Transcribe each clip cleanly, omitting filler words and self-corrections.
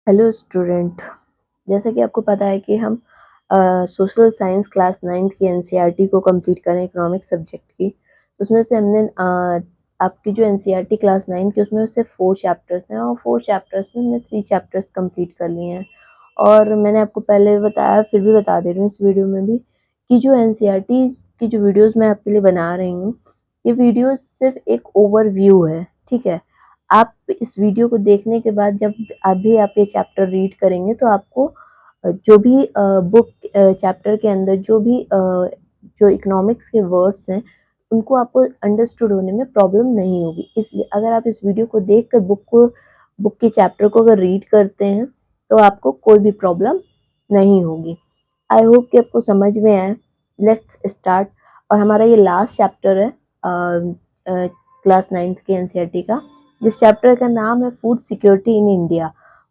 Hello student. जैसा कि आपको पता है कि हम सोशल साइंस क्लास 9th की एनसीईआरटी को कंप्लीट करें इकोनॉमिक सब्जेक्ट की। उसमें से हमने आपकी जो एनसीईआरटी क्लास 9th की उसमें से 4 चैप्टर्स हैं और 4 चैप्टर्स में हमने 3 चैप्टर्स कंप्लीट कर लिए हैं। और मैंने आपको पहले भी बताया, फिर भी बता दे रही हूँ इस वीडियो में भी, कि जो एनसीईआरटी की जो वीडियोज़ मैं आपके लिए बना रही हूँ, ये वीडियोज़ सिर्फ एक ओवरव्यू है, ठीक है। आप इस वीडियो को देखने के बाद जब अभी आप ये चैप्टर रीड करेंगे तो आपको जो भी बुक चैप्टर के अंदर जो इकोनॉमिक्स के वर्ड्स हैं उनको आपको अंडरस्टूड होने में प्रॉब्लम नहीं होगी। इसलिए अगर आप इस वीडियो को देखकर बुक के चैप्टर को अगर रीड करते हैं तो आपको कोई भी प्रॉब्लम नहीं होगी। आई होप कि आपको समझ में आए। Let's start. और हमारा ये लास्ट चैप्टर है क्लास 9th के एनसीईआरटी का, जिस चैप्टर का नाम है food security in India.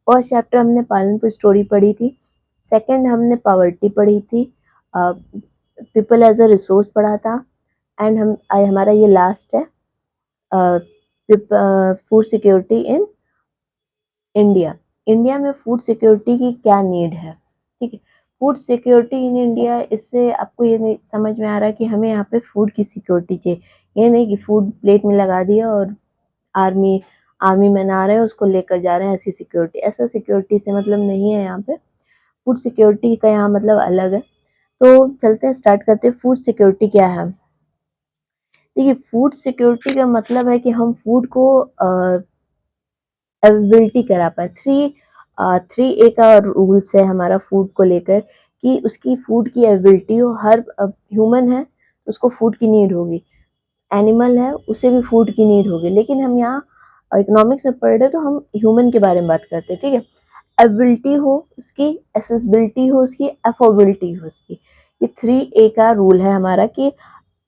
First chapter हमने पालनपुर स्टोरी पढ़ी थी, सेकंड हमने पॉवर्टी पढ़ी थी, पीपल एज अ रिसोर्स पढ़ा था, एंड हमारा ये लास्ट है food security in India. India में फूड सिक्योरिटी की क्या नीड है, ठीक है। फूड सिक्योरिटी इन इंडिया, इससे आपको ये नहीं समझ में आ रहा है कि हमें यहाँ पे फूड की सिक्योरिटी चाहिए। ये नहीं कि फूड प्लेट में लगा दिया और आर्मी आर्मी मैन आ रहे हैं उसको लेकर जा रहे हैं, ऐसी सिक्योरिटी, ऐसा सिक्योरिटी से मतलब नहीं है यहाँ पे। फूड सिक्योरिटी का यहाँ मतलब अलग है। तो चलते हैं, स्टार्ट करते हैं। फूड सिक्योरिटी क्या है? देखिए, फूड सिक्योरिटी का मतलब है कि हम फूड को अवेलेबिलिटी करा पाए। 3A का रूल्स है हमारा फूड को लेकर, कि उसकी फूड की अवेलेबिलिटी हो। हर ह्यूमन है उसको फूड की नीड होगी, एनिमल है उसे भी फूड की नीड होगी, लेकिन हम यहाँ इकोनॉमिक्स में पढ़ रहे तो हम ह्यूमन के बारे में बात करते हैं, ठीक है। एबिलिटी हो उसकी, एसेसिबिलिटी हो उसकी, अफोर्डेबिलिटी हो उसकी। ये 3A का रूल है हमारा कि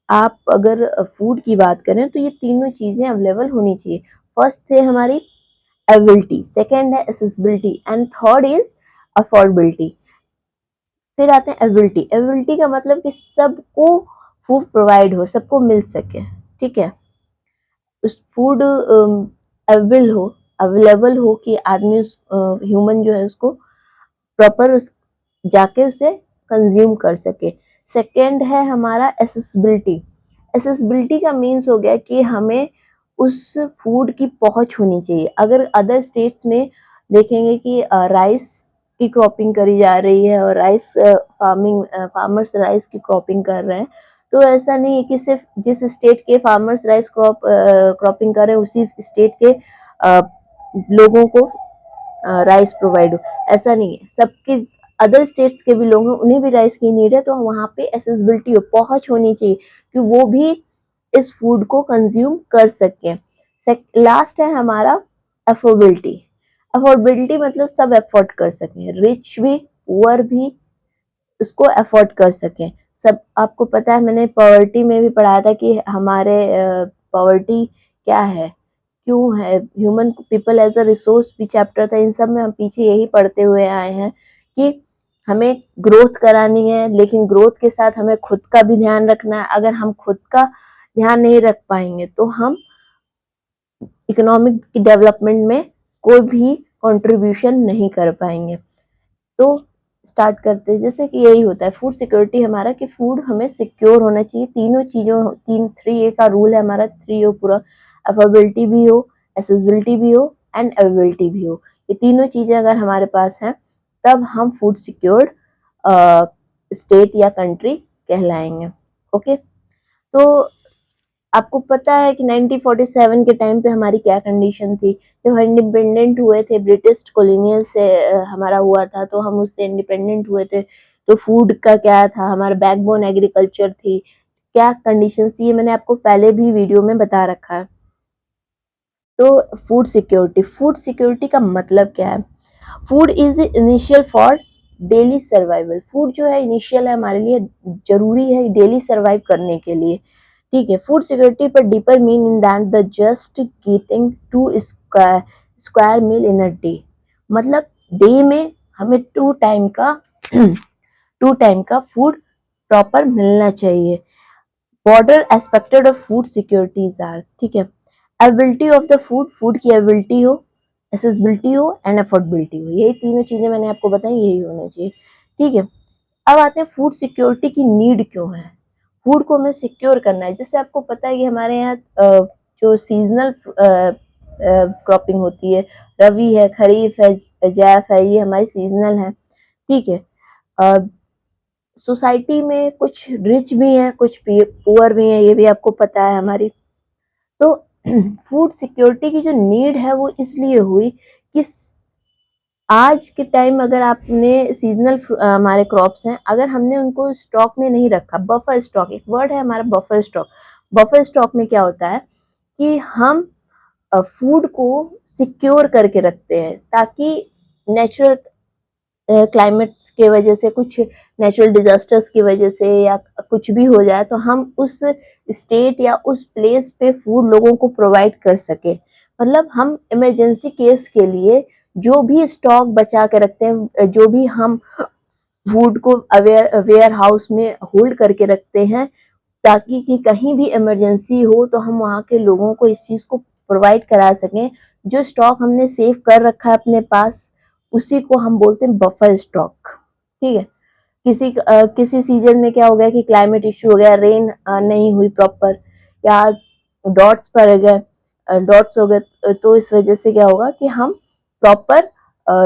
आप अगर फूड की बात करें तो ये तीनों चीज़ें अवेलेबल होनी चाहिए। फर्स्ट है हमारी एबिलिटी, सेकेंड है accessibility, and third is affordability. फिर आते हैं एबिलिटी। एबिलिटी का मतलब कि सबको फूड प्रोवाइड हो, सबको मिल सके, ठीक है। उस फूड अवेलेबल हो कि आदमी उस ह्यूमन जो है उसको प्रॉपर उस जाके उसे कंज्यूम कर सके। सेकेंड है हमारा एसेसिबिलिटी। एसेसिबिलिटी का मीन्स हो गया कि हमें उस फूड की पहुंच होनी चाहिए। अगर अदर स्टेट्स में देखेंगे कि राइस की क्रॉपिंग करी जा रही है और फार्मर्स राइस की क्रॉपिंग कर रहे हैं, तो ऐसा नहीं है कि सिर्फ जिस स्टेट के फार्मर्स राइस क्रॉपिंग कर रहे हैं उसी स्टेट के लोगों को राइस प्रोवाइड हो, ऐसा नहीं है। सबके अदर स्टेट्स के भी लोग हैं, उन्हें भी राइस की नीड है, तो वहाँ पे एसेसिबिलिटी हो, पहुंच होनी चाहिए कि वो भी इस फूड को कंज्यूम कर सकें। लास्ट है हमारा अफोर्डेबिलिटी। अफोर्डेबिलिटी मतलब सब अफोर्ड कर सकें, रिच भी पुअर भी उसको अफोर्ड कर सकें। सब आपको पता है, मैंने पॉवर्टी में भी पढ़ाया था कि हमारे पॉवर्टी क्या है, क्यों है। Human people as a resource भी चैप्टर था। इन सब में हम पीछे यही पढ़ते हुए आए हैं कि हमें ग्रोथ करानी है, लेकिन ग्रोथ के साथ हमें खुद का भी ध्यान रखना है। अगर हम खुद का ध्यान नहीं रख पाएंगे तो हम इकोनॉमिक डेवलपमेंट में कोई भी कंट्रीब्यूशन नहीं कर पाएंगे। तो स्टार्ट करते हैं। जैसे कि यही होता है फूड सिक्योरिटी हमारा, कि फूड हमें सिक्योर होना चाहिए। तीनों चीज़ों 3A का रूल है हमारा, 3A पूरा, अफोर्डेबिलिटी भी हो, एसेसिबिलिटी भी हो, एंड अवेलेबिलिटी भी हो। ये तीनों चीज़ें अगर हमारे पास हैं तब हम फूड सिक्योर्ड स्टेट या कंट्री कहलाएंगे। ओके, तो आपको पता है कि 1947 के टाइम पे हमारी क्या कंडीशन थी। जब हम इंडिपेंडेंट हुए थे, ब्रिटिश कॉलोनियल से हमारा हुआ था, तो हम उससे इंडिपेंडेंट हुए थे, तो फूड का क्या था, हमारा बैकबोन एग्रीकल्चर थी। क्या कंडीशंस थी ये मैंने आपको पहले भी वीडियो में बता रखा है। तो फूड सिक्योरिटी का मतलब क्या है? Food is initial for daily survival. Food जो है इनिशियल है, हमारे लिए जरूरी है डेली सर्वाइव करने के लिए, ठीक है। फूड सिक्योरिटी पर deeper mean in that the just getting two square meal in a day. मतलब डे में हमें 2 टाइम का 2 टाइम का फूड प्रॉपर मिलना चाहिए। Border aspected of food securities are, ठीक है। Ability of the food, food की एबिलिटी हो, एसेसिबिलिटी हो एंड अफोर्डेबिलिटी हो, यही तीनों चीजें मैंने आपको बताई, यही होना चाहिए। ठीक है, अब आते हैं फूड सिक्योरिटी की नीड क्यों है। फूड को हमें सिक्योर करना है, जैसे आपको पता है कि हमारे यहाँ जो सीजनल क्रॉपिंग होती है, रबी है, खरीफ है, जैफ है, ये हमारी सीजनल है। ठीक है, सोसाइटी में कुछ रिच भी हैं, कुछ पुअर भी हैं, ये भी आपको पता है हमारी। तो फूड सिक्योरिटी की जो नीड है वो इसलिए हुई कि आज के टाइम अगर आपने सीजनल हमारे क्रॉप्स हैं, अगर हमने उनको स्टॉक में नहीं रखा, बफर स्टॉक एक वर्ड है हमारा, बफर स्टॉक। बफर स्टॉक में क्या होता है कि हम फूड को सिक्योर करके रखते हैं, ताकि नेचुरल क्लाइमेट्स के वजह से, कुछ नेचुरल डिजास्टर्स की वजह से या कुछ भी हो जाए तो हम उस स्टेट या उस प्लेस पे फूड लोगों को प्रोवाइड कर सके। मतलब हम इमरजेंसी केस के लिए जो भी स्टॉक बचा के रखते हैं, जो भी हम फूड को वेयर हाउस में होल्ड करके रखते हैं, ताकि कि कहीं भी इमरजेंसी हो तो हम वहाँ के लोगों को इस चीज़ को प्रोवाइड करा सकें। जो स्टॉक हमने सेव कर रखा है अपने पास, उसी को हम बोलते हैं बफर स्टॉक। ठीक है, किसी सीजन में क्या हो गया कि क्लाइमेट इश्यू हो गया, रेन नहीं हुई प्रॉपर, या डॉट्स पड़ गए, डॉट्स हो गए, तो इस वजह से क्या होगा कि हम प्रॉपर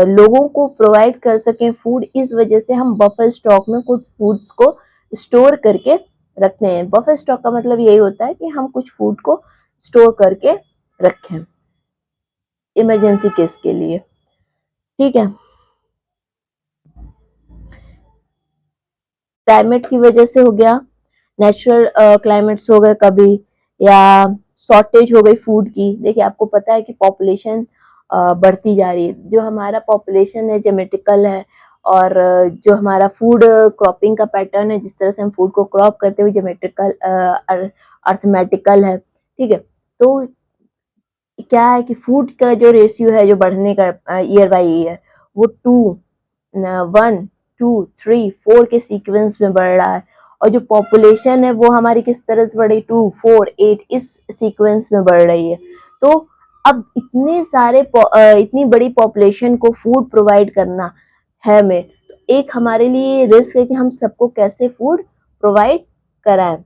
लोगों को प्रोवाइड कर सकें फूड। इस वजह से हम बफर स्टॉक में कुछ फूड्स को स्टोर करके रखते हैं। बफर स्टॉक का मतलब यही होता है कि हम कुछ फूड को स्टोर करके रखें इमरजेंसी केस के लिए। ठीक है, क्लाइमेट की वजह से हो गया, नेचुरल क्लाइमेट्स हो गए कभी, या शॉर्टेज हो गई फूड की। देखिए आपको पता है कि पॉपुलेशन बढ़ती जा रही है, जो हमारा पॉपुलेशन है जेनेटिकल है, और जो हमारा फूड क्रॉपिंग का पैटर्न है, जिस तरह से हम फूड को क्रॉप करते हुए, जेनेटिकल अर्थमेटिकल है। ठीक है, तो क्या है कि फूड का जो रेशियो है, जो बढ़ने का ईयर बाई ईयर, वो 1, 2, 3, 4 के सीक्वेंस में बढ़ रहा है। और जो पॉपुलेशन है वो हमारी किस तरह से बढ़ रही, 2, 4, 8 इस सीक्वेंस में बढ़ रही है। तो अब इतनी बड़ी पॉपुलेशन को फूड प्रोवाइड करना है हमें, तो एक हमारे लिए रिस्क है कि हम सबको कैसे फूड प्रोवाइड कराएं।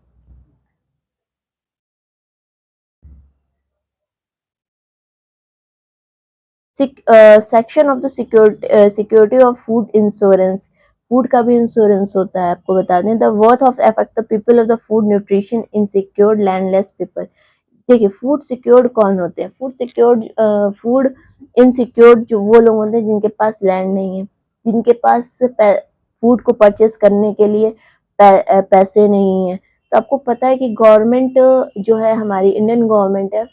Section of the security of food insurance, food का भी इंश्योरेंस होता है, आपको बता दें। The worth of affect the people of the food nutrition insecured landless people. देखिए फूड सिक्योर्ड कौन होते हैं, फूड इनसिक्योर्ड जो वो लोग होते हैं जिनके पास लैंड नहीं है, जिनके पास फूड को परचेस करने के लिए पैसे नहीं है। तो आपको पता है कि गवर्नमेंट जो है, हमारी इंडियन गवर्नमेंट है,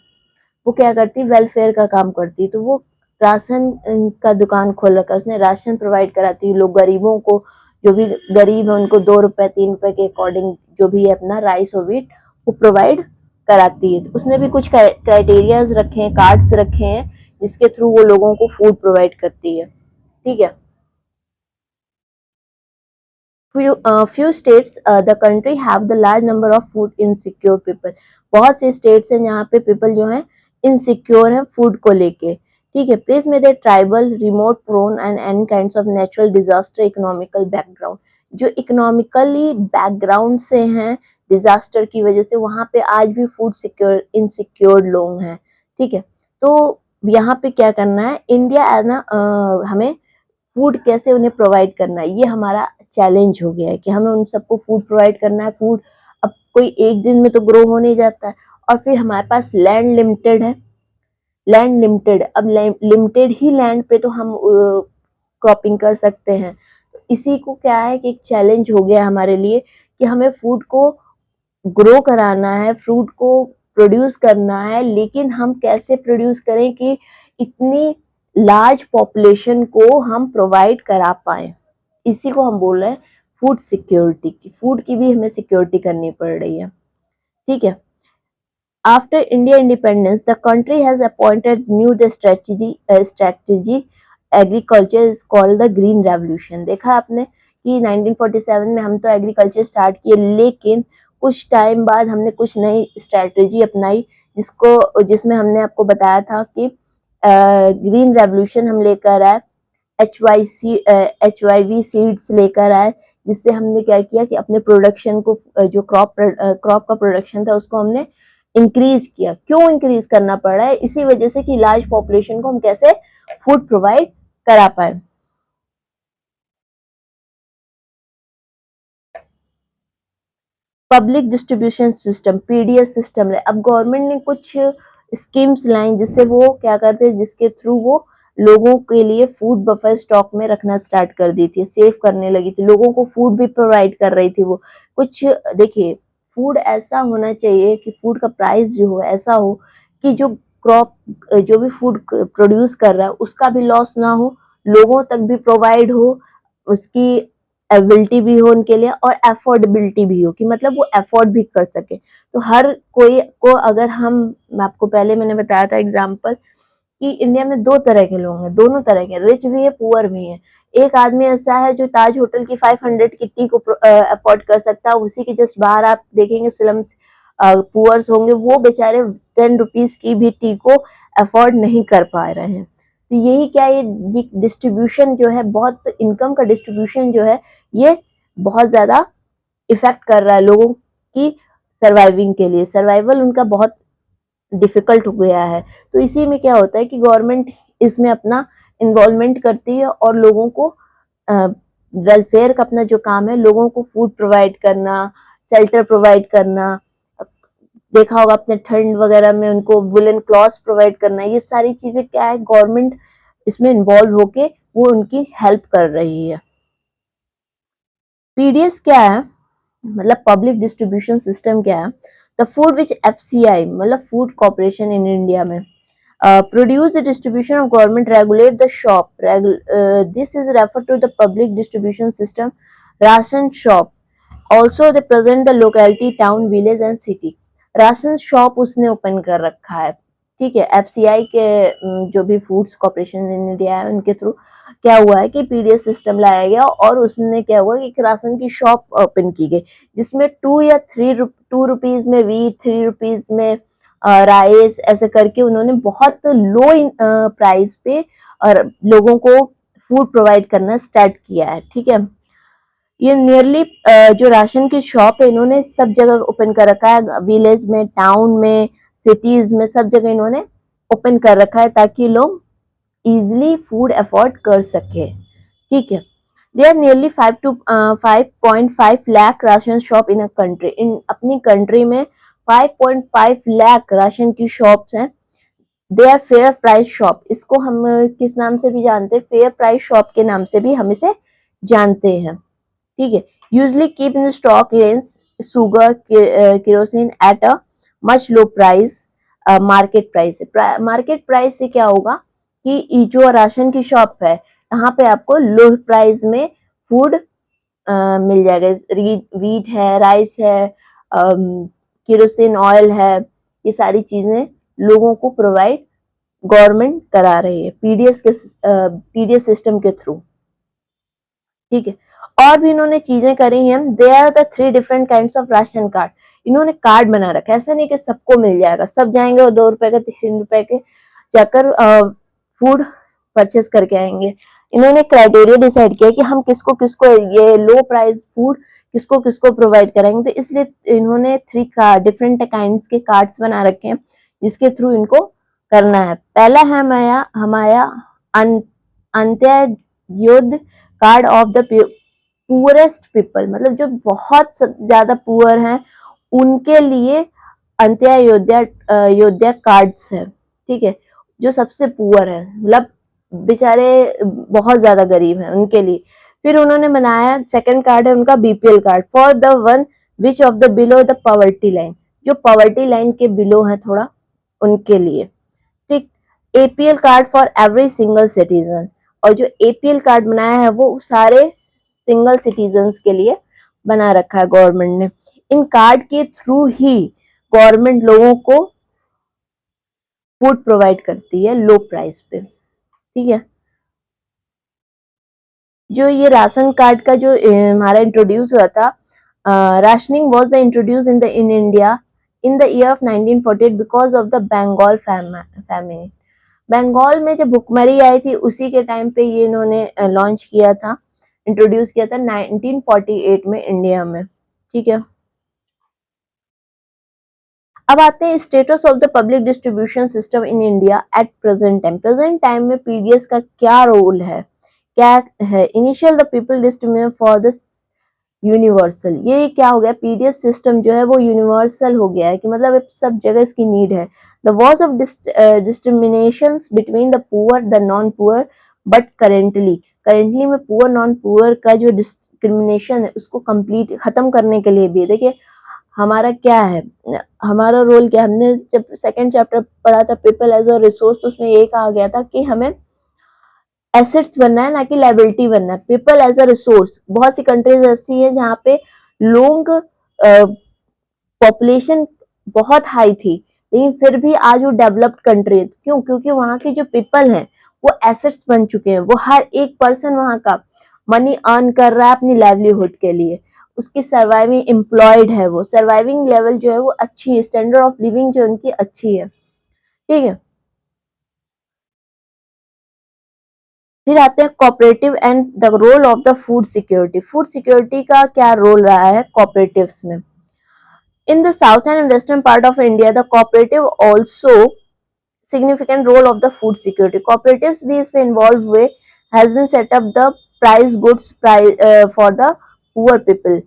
वो क्या करती है, वेलफेयर का काम करती है। तो वो राशन का दुकान खोल रखा है उसने, राशन प्रोवाइड कराती है लोग गरीबों को। जो भी गरीब है उनको 2 रुपए 3 रुपए के अकॉर्डिंग जो भी है अपना राइस और व्हीट वो प्रोवाइड कराती है। तो उसने भी कुछ क्राइटेरियाज रखे हैं, कार्ड्स रखे हैं, जिसके थ्रू वो लोगों को फूड प्रोवाइड करती है। ठीक है, few states the country have the large number of food insecure people। बहुत से states हैं जहाँ पे people जो हैं insecure हैं food को लेके। ठीक है, place में दे tribal, remote prone and any kinds of natural disaster economical background। जो इकोनॉमिकली बैकग्राउंड से हैं, डिजास्टर की वजह से, वहाँ पे आज भी फूड सिक्योर इनसिक्योर्ड लोग हैं। ठीक है, तो यहाँ पे क्या करना है, इंडिया एज ना हमें फूड कैसे उन्हें प्रोवाइड करना है, ये हमारा चैलेंज हो गया है कि हमें उन सबको फूड प्रोवाइड करना है। फूड अब कोई एक दिन में तो ग्रो हो नहीं जाता है, और फिर हमारे पास लैंड लिमिटेड है, लैंड लिमिटेड, अब लिमिटेड ही लैंड पे तो हम क्रॉपिंग कर सकते हैं। तो इसी को क्या है कि एक चैलेंज हो गया हमारे लिए कि हमें फूड को ग्रो कराना है, फूड को प्रोड्यूस करना है, लेकिन हम कैसे प्रोड्यूस करें कि इतनी लार्ज पॉपुलेशन को हम प्रोवाइड करा पाए। इसी को हम बोल रहे हैं फूड सिक्योरिटी की, फूड की भी हमें सिक्योरिटी करनी पड़ रही है। ठीक है, after India independence the country has appointed new the strategy agriculture is called the green revolution. देखा आपने कि 1947 में हम तो एग्रीकल्चर स्टार्ट किए, लेकिन कुछ टाइम बाद हमने कुछ नई स्ट्रेटजी अपनाई, जिसमें हमने आपको बताया था कि ग्रीन रेवोल्यूशन हम लेकर आए, HYV सीड्स लेकर आए, जिससे हमने क्या किया कि अपने प्रोडक्शन को जो क्रॉप का प्रोडक्शन था उसको हमने इंक्रीज किया। क्यों इंक्रीज करना पड़ रहा है? इसी वजह से कि लार्ज पॉपुलेशन को हम कैसे फूड प्रोवाइड करा पाए। Public distribution system, PDS system है। अब गवर्नमेंट ने कुछ स्कीम्स लाई जिससे वो क्या करते हैं, जिसके थ्रू वो लोगों के लिए फूड बफर स्टॉक में रखना स्टार्ट कर दी थी, सेव करने लगी थी, लोगों को फूड भी प्रोवाइड कर रही थी वो। कुछ देखिए, फूड ऐसा होना चाहिए कि फूड का प्राइस जो हो ऐसा हो कि जो क्रॉप जो भी फूड प्रोड्यूस कर रहा है उसका भी लॉस ना हो, लोगों तक भी प्रोवाइड हो, उसकी एबिलिटी भी हो उनके लिए, और अफोर्डेबिलिटी भी हो कि मतलब वो अफोर्ड भी कर सके। तो हर कोई को अगर हम, आपको पहले मैंने बताया था एग्जांपल कि इंडिया में दो तरह के लोग हैं, दोनों तरह के, रिच भी है पुअर भी है। एक आदमी ऐसा है जो ताज होटल की 500 की टी को अफोर्ड कर सकता है, उसी के जस्ट बाहर आप देखेंगे स्लम्स पुअर्स होंगे, वो बेचारे 10 रुपीज की भी टी को अफोर्ड नहीं कर पा रहे हैं। तो यही क्या, ये डिस्ट्रीब्यूशन जो है, बहुत इनकम का डिस्ट्रीब्यूशन जो है, ये बहुत ज्यादा इफेक्ट कर रहा है लोगों की सर्वाइविंग के लिए, सर्वाइवल उनका बहुत डिफिकल्ट हो गया है। तो इसी में क्या होता है कि गवर्नमेंट इसमें अपना इन्वॉल्वमेंट करती है और लोगों को वेलफेयर का अपना जो काम है, लोगों को फूड प्रोवाइड करना, शेल्टर प्रोवाइड करना, देखा होगा अपने ठंड वगैरह में उनको वुलन क्लॉथ्स प्रोवाइड करना, ये सारी चीजें क्या है, गवर्नमेंट इसमें इन्वॉल्व होके वो उनकी हेल्प कर रही है। PDS क्या है, मतलब पब्लिक डिस्ट्रीब्यूशन सिस्टम क्या है? द फूड विच FCI मतलब फूड कॉर्पोरेशन इन इंडिया में produce the distribution of government regulate the shop this is referred to the public distribution system, ration shop also they present the locality town village and city। Ration shop उसने open कर रखा है, ठीक है। FCI के जो भी foods corporation in India है उनके थ्रू क्या हुआ है कि PDS सिस्टम लाया गया और उसने क्या हुआ कि एक राशन की शॉप ओपन की गई, जिसमें 2 में वीट, 3 रुपीज में राइस, ऐसे करके उन्होंने बहुत लो प्राइस पे और लोगों को फूड प्रोवाइड करना स्टार्ट किया है, ठीक है। ये नियरली जो राशन की शॉप है इन्होंने सब जगह ओपन कर रखा है, विलेज में, टाउन में, सिटीज में, सब जगह इन्होंने ओपन कर रखा है ताकि लोग इजिली फूड अफोर्ड कर सके, ठीक है। There nearly 5.5 lakh ration shop in a country, इन अपनी कंट्री में 5.5 लाख राशन की शॉप्स हैं। They are fair price shop, इसको हम किस नाम से भी जानते हैं, फेयर प्राइस शॉप के नाम से भी हम इसे जानते हैं, ठीक है। Usually keep in stock range sugar kerosene at a much low price market price. Market price से क्या होगा कि जो राशन की शॉप है यहाँ पे आपको लो प्राइस में फूड मिल जाएगा, वीट है, राइस है, केरोसिन ऑयल है, ये सारी चीजें लोगों को प्रोवाइड गवर्नमेंट करा रही है PDS सिस्टम के थ्रू, ठीक है। और भी इन्होंने चीजें करी हैं। They are the 3 different kinds of ration card, इन्होंने कार्ड बना रखा है, ऐसा नहीं कि सबको मिल जाएगा, सब जाएंगे और 2 रुपए के 3 रुपए के जाकर फूड परचेस करके आएंगे। इन्होंने क्राइटेरिया डिसाइड किया कि हम किसको किसको ये लो प्राइस फूड किसको किसको प्रोवाइड कराएंगे, तो इसलिए इन्होंने 3 डिफरेंट काइंड्स के कार्ड्स बना रखे हैं जिसके थ्रू इनको करना है। पहला है हमारा Antyodaya card of the poorest people, मतलब जो बहुत ज्यादा पुअर हैं उनके लिए अंत्योदय कार्ड्स है, ठीक है। जो सबसे पुअर है, मतलब बेचारे बहुत ज्यादा गरीब हैं उनके लिए। फिर उन्होंने बनाया सेकंड कार्ड है उनका BPL card, for the one which of the below the poverty line, जो पॉवर्टी लाइन के बिलो है थोड़ा उनके लिए, ठीक। APL card for every single citizen, और जो APL कार्ड बनाया है वो सारे सिंगल सिटीजन्स के लिए बना रखा है गवर्नमेंट ने। इन कार्ड के थ्रू ही गवर्नमेंट लोगों को फूड प्रोवाइड करती है लो प्राइस पे, ठीक है। जो ये राशन कार्ड का जो हमारा इंट्रोड्यूस हुआ था, rationing was the introduce in India in the year of 1948 because of the Bengal famine. Bengal में जब भुखमरी आई थी उसी के टाइम पे ये इन्होंने लॉन्च किया था, इंट्रोड्यूस किया था 1948 में इंडिया में। ठीक है, अब आते हैं status of the public distribution system in India at present time. Present time में पीडीएस का क्या रोल है, क्या है? Initial the people distribution for this universal, ये क्या हो गया, पीडीएस सिस्टम जो है वो यूनिवर्सल हो गया है कि मतलब सब जगह इसकी नीड है। The was of discrimination between the poor the non poor, but currently में पुअर नॉन पुअर का जो डिस्क्रिमिनेशन है उसको कंप्लीट खत्म करने के लिए भी देखिए हमारा क्या है, हमारा रोल क्या है। हमने जब सेकंड चैप्टर पढ़ा था पीपल एज अ रिसोर्स, तो उसमें ये कहा गया था कि हमें एसेट्स बनना है ना कि लाइबिलिटी बनना है। पीपल एज अ रिसोर्स, बहुत सी कंट्रीज ऐसी हैं जहाँ पे लोग पॉपुलेशन बहुत हाई थी लेकिन फिर भी आज वो डेवलप्ड कंट्री है। क्यों? क्योंकि वहाँ के जो पीपल हैं वो एसेट्स बन चुके हैं, वो हर एक पर्सन वहाँ का मनी अर्न कर रहा है अपनी लाइवलीहुड के लिए, उसकी सर्वाइविंग एम्प्लॉयड है, वो सर्वाइविंग लेवल जो है वो अच्छी है, स्टैंडर्ड ऑफ लिविंग जो उनकी अच्छी है। ठीक है, फिर आते हैं cooperative and the role of the food security. Food security का क्या रोल रहा है कोऑपरेटिव्स में? In the south and western part of India the cooperative also significant role of the food security. Cooperatives भी इसमें इन्वॉल्व हुए, has been set up the price goods price for the poor people.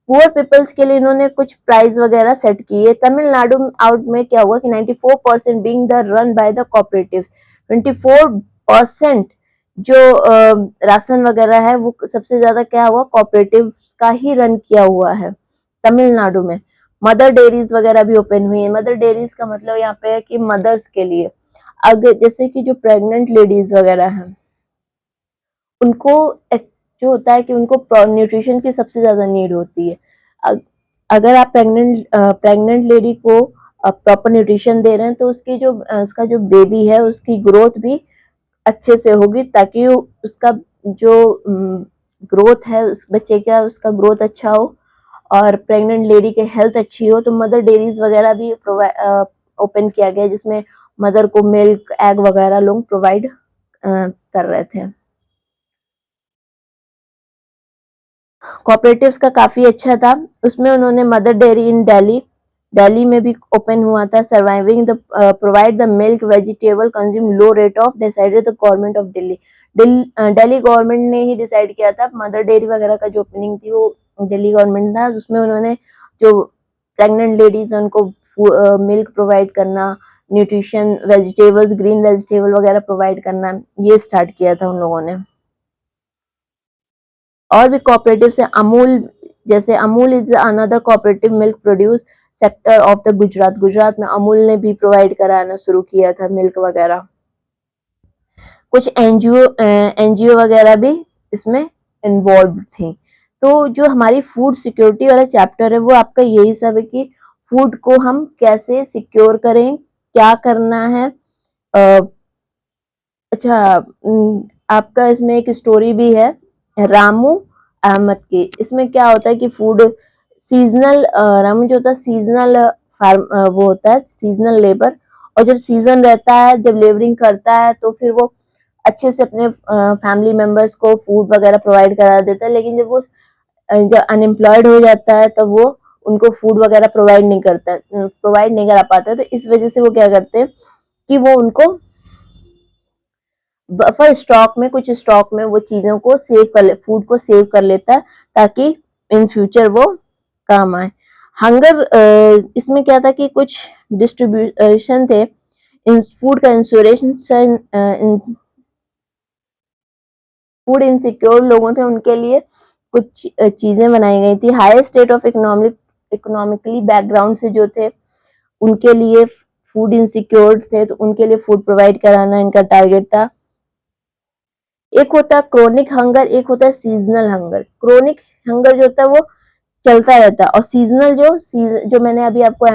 Poor peoples के लिए इन्होंने कुछ price वगैरह set किए। Tamil Nadu out में क्या हुआ कि 94% being the run by the cooperatives, 24% जो राशन वगैरह है वो सबसे ज्यादा क्या हुआ, कोऑपरेटिव्स का ही रन किया हुआ है तमिलनाडु में। मदर डेयरीज वगैरह भी ओपन हुई है। मदर डेयरीज का मतलब यहाँ पे है कि मदर्स के लिए, अगर जैसे कि जो प्रेग्नेंट लेडीज वगैरह हैं उनको जो होता है कि उनको न्यूट्रिशन की सबसे ज्यादा नीड होती है। अगर आप प्रेग्नेंट लेडी को प्रॉपर न्यूट्रिशन दे रहे हैं तो उसकी जो उसका जो बेबी है उसकी ग्रोथ भी अच्छे से होगी, ताकि उसका जो ग्रोथ है उस बच्चे का उसका ग्रोथ अच्छा हो और प्रेग्नेंट लेडी की हेल्थ अच्छी हो। तो मदर डेयरीज वगैरह भी ओपन किया गया जिसमें मदर को मिल्क एग वगैरह लोग प्रोवाइड कर रहे थे। कोऑपरेटिव्स का काफी अच्छा था, उसमें उन्होंने मदर डेयरी इन दिल्ली में भी ओपन हुआ था। Surviving the provide the milk vegetable consume low rate of decided the government of Delhi. Delhi government ने ही डिसाइड किया था। मदर डेयरी वगैरह का जो ओपनिंग थी वो दिल्ली गवर्नमेंट था, उसमें उन्होंने जो प्रेग्नेंट लेडीज उनको मिल्क प्रोवाइड करना, न्यूट्रिशन वेजिटेबल्स ग्रीन वेजिटेबल वगैरह प्रोवाइड करना, ये स्टार्ट किया था उन लोगों ने। और भी कोऑपरेटिव से अमूल, जैसे Amul is another cooperative milk produce sector of the Gujarat. Gujarat में अमूल ने भी प्रोवाइड कराना शुरू किया था मिल्क वगैरह। कुछ एनजीओ वगैरह भी इसमें इन्वॉल्व थी। तो जो हमारी फूड सिक्योरिटी वाला चैप्टर है वो आपका यही सब है कि फूड को हम कैसे सिक्योर करें, क्या करना है। अच्छा, आपका इसमें एक स्टोरी भी है रामू अहमद की। इसमें क्या होता है कि फूड सीजनल, रामू जो होता है सीजनल फार्म, वो होता है सीजनल लेबर, और जब सीजन रहता है जब लेबरिंग करता है तो फिर वो अच्छे से अपने फैमिली मेंबर्स को फूड वगैरह प्रोवाइड करा देता है। लेकिन जब वो जब अनएम्प्लॉयड हो जाता है तब वो उनको फूड वगैरह प्रोवाइड नहीं करा पाता है। तो इस वजह से वो क्या करते हैं कि वो उनको बफर स्टॉक में, कुछ स्टॉक में वो चीजों को सेव कर ले, फूड को सेव कर लेता है ताकि इन फ्यूचर वो काम आए। हंगर, इसमें क्या था कि कुछ डिस्ट्रीब्यूशन थे इन फूड का इंश्योरेशन, फूड इनसिक्योर लोगों थे उनके लिए कुछ चीजें बनाई गई थी। Higher state of economically background से जो थे उनके लिए फूड इनसिक्योर थे तो उनके लिए फूड प्रोवाइड कराना इनका टारगेट था। एक होता है क्रोनिक हंगर, एक होता है सीजनल हंगर। क्रोनिक हंगर जो होता है वो चलता रहता है, और सीजनल जो मैंने अभी आपको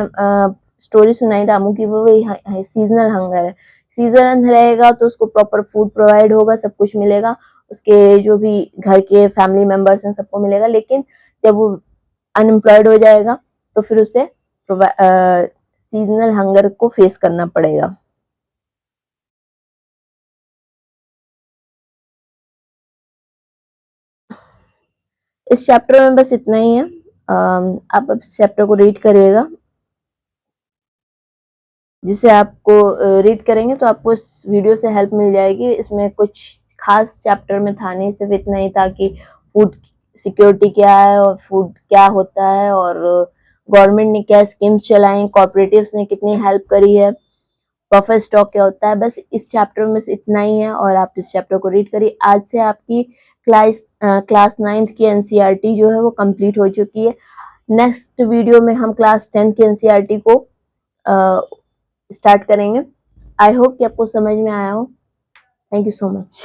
स्टोरी सुनाई रामू की वो वही सीजनल हंगर है। सीजन रहेगा तो उसको प्रॉपर फूड प्रोवाइड होगा, सब कुछ मिलेगा, उसके जो भी घर के फैमिली मेंबर्स हैं सबको मिलेगा। लेकिन जब वो अनएम्प्लॉयड हो जाएगा तो फिर उसे सीजनल हंगर को फेस करना पड़ेगा। इस चैप्टर में बस इतना ही है। आप अब इस चैप्टर को रीड करिएगा। जिसे आपको रीड करेंगे तो आपको इस वीडियो से हेल्प मिल जाएगी। इसमें कुछ खास चैप्टर में था नहीं, सिर्फ इतना ही था कि फूड सिक्योरिटी क्या है और फूड क्या होता है, और गवर्नमेंट ने क्या स्कीम्स चलाई, कॉर्पोरेटिव्स ने कितनी हेल्प करी है, बफर स्टॉक क्या होता है। बस इस चैप्टर में इतना ही है और आप इस चैप्टर को रीड करिए। आज से आपकी क्लास 9th की एनसीईआरटी जो है वो कंप्लीट हो चुकी है। नेक्स्ट वीडियो में हम क्लास 10th की एनसीईआरटी को स्टार्ट करेंगे। आई होप कि आपको समझ में आया हो। Thank you so much.